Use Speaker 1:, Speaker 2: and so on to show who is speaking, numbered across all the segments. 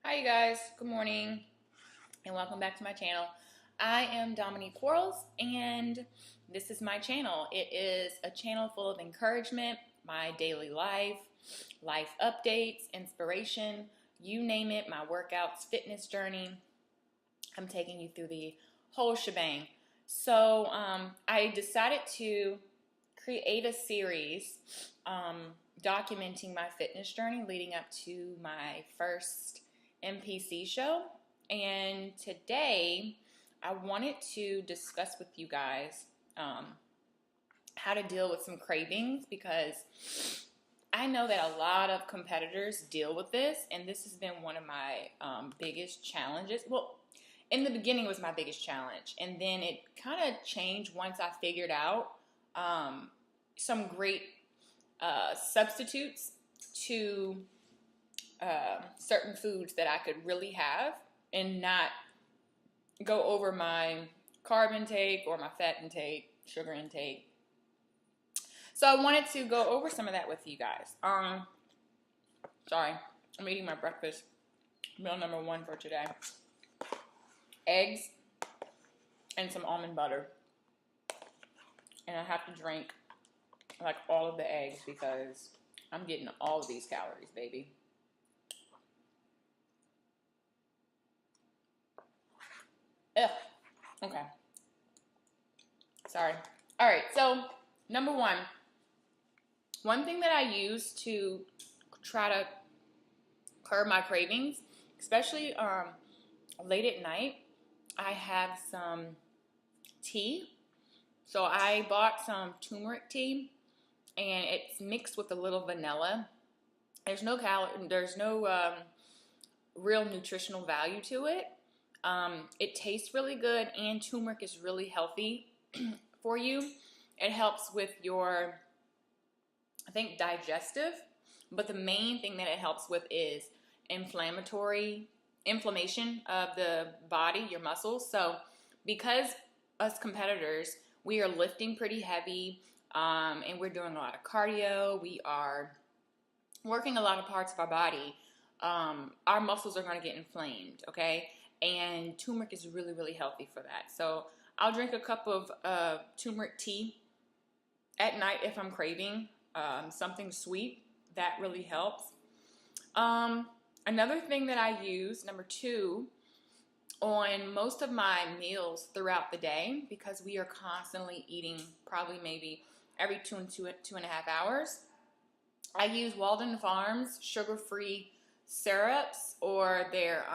Speaker 1: Hi you guys, good morning and welcome back to my channel. I am Dominique Quarles and this is my channel. It is a channel full of encouragement, my daily life updates, inspiration, you name it, my workouts, fitness journey. I'm taking you through the whole shebang. So I decided to create a series documenting my fitness journey leading up to my first NPC show, and today I wanted to discuss with you guys how to deal with some cravings, because I know that a lot of competitors deal with this, and this has been one of my biggest challenges. Well, in the beginning it was my biggest challenge, and then it kind of changed once I figured out some great substitutes to certain foods that I could really have and not go over my carb intake or my fat intake, sugar intake. So I wanted to go over some of that with you guys. Sorry, I'm eating my breakfast. Meal number one for today. Eggs and some almond butter. And I have to drink like all of the eggs because I'm getting all of these calories, baby. Ugh. Okay. Sorry. All right. So, number one thing that I use to try to curb my cravings, especially late at night, I have some tea. So I bought some turmeric tea, and it's mixed with a little vanilla. There's no real nutritional value to it. It tastes really good, and turmeric is really healthy for you. It helps with your, I think, digestive, but the main thing that it helps with is inflammation of the body, your muscles. So because us competitors, we are lifting pretty heavy, and we're doing a lot of cardio, we are working a lot of parts of our body, our muscles are going to get inflamed, okay? And turmeric is really, really healthy for that. So I'll drink a cup of turmeric tea at night if I'm craving something sweet. That really helps. Another thing that I use, number two, on most of my meals throughout the day, because we are constantly eating probably maybe every 2.5 hours, I use Walden Farms sugar-free syrups or their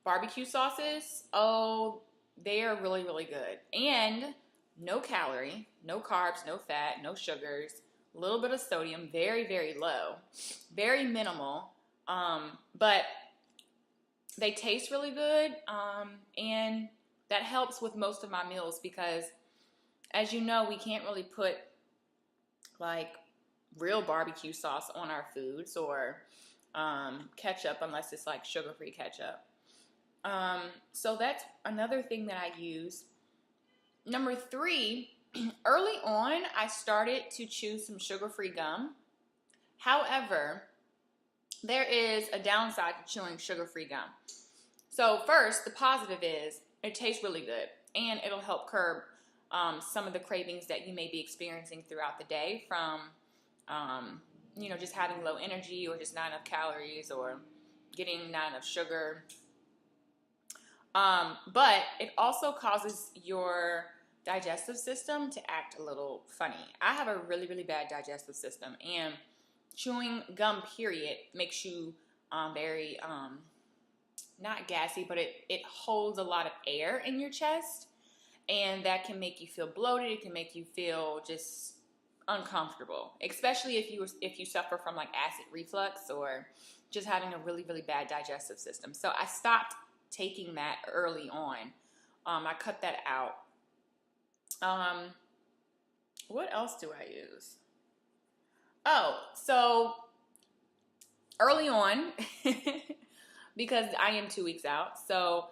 Speaker 1: barbecue sauces. Oh, they are really, really good. And no calorie, no carbs, no fat, no sugars, a little bit of sodium, very, very low, very minimal, but they taste really good, and that helps with most of my meals because, as you know, we can't really put like real barbecue sauce on our foods or ketchup unless it's like sugar-free ketchup. So that's another thing that I use. Number three, early on, I started to chew some sugar-free gum. However, there is a downside to chewing sugar-free gum. So first, the positive is it tastes really good, and it'll help curb some of the cravings that you may be experiencing throughout the day from, just having low energy or just not enough calories or getting not enough sugar. But it also causes your digestive system to act a little funny. I have a really, really bad digestive system, and chewing gum, period, makes you very, not gassy, but it holds a lot of air in your chest, and that can make you feel bloated. It can make you feel just uncomfortable, especially if you suffer from like acid reflux or just having a really, really bad digestive system. So I stopped taking that early on. I cut that out. What else do I use? Oh, so early on, because I am 2 weeks out, so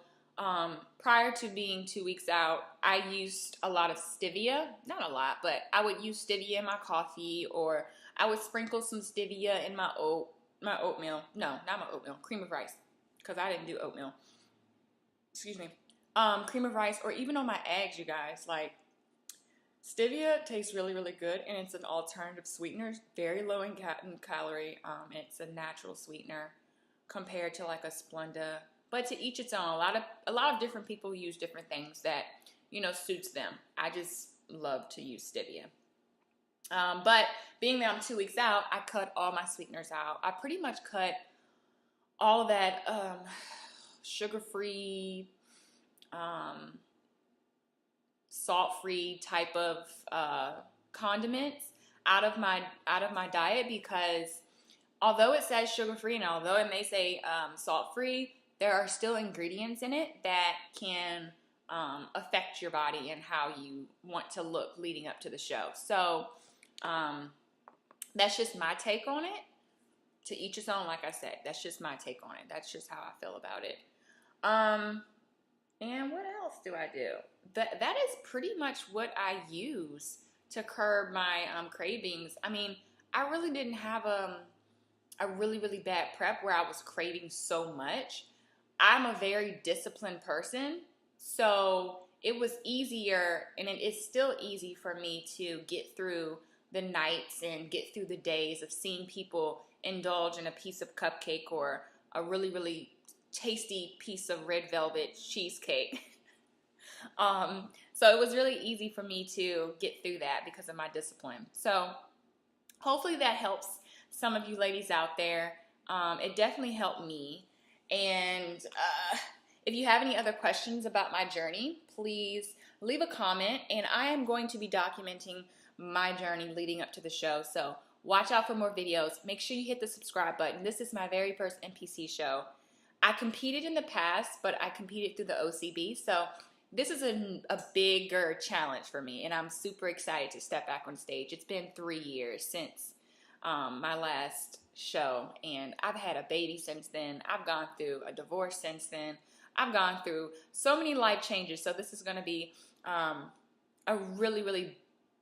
Speaker 1: prior to being 2 weeks out, I used a lot of stevia. Not a lot, but I would use stevia in my coffee, or I would sprinkle some stevia in my my oatmeal. No, not my oatmeal. Cream of rice, because I didn't do oatmeal. Excuse me. Cream of rice, or even on my eggs, you guys. Like, stevia tastes really, really good, and it's an alternative sweetener. Very low in calorie. It's a natural sweetener compared to like a Splenda. But to each its own. A lot of different people use different things that, you know, suits them. I just love to use stevia. But being that I'm 2 weeks out, I cut all my sweeteners out. I pretty much cut all of that sugar-free, salt-free type of condiments out of my diet, because although it says sugar-free and although it may say salt-free, there are still ingredients in it that can affect your body and how you want to look leading up to the show. So that's just my take on it. To each his own, like I said. That's just my take on it. That's just how I feel about it. And what else do I do? That is pretty much what I use to curb my cravings. I mean, I really didn't have a really, really bad prep where I was craving so much. I'm a very disciplined person, so it was easier, and it is still easy for me to get through the nights and get through the days of seeing people indulge in a piece of cupcake or a really, really tasty piece of red velvet cheesecake. So it was really easy for me to get through that because of my discipline. So hopefully that helps some of you ladies out there. It definitely helped me. And if you have any other questions about my journey, please leave a comment, and I am going to be documenting my journey leading up to the show. So watch out for more videos. Make sure you hit the subscribe button. This is my very first NPC show. I competed in the past, but I competed through the OCB. So this is a bigger challenge for me, and I'm super excited to step back on stage. It's been 3 years since my last show, and I've had a baby since then. I've gone through a divorce since then. I've gone through so many life changes. So this is going to be a really, really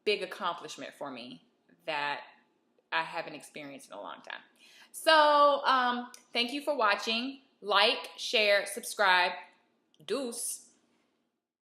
Speaker 1: big accomplishment for me that I haven't experienced in a long time. So thank you for watching. Like, share, subscribe. Deuce.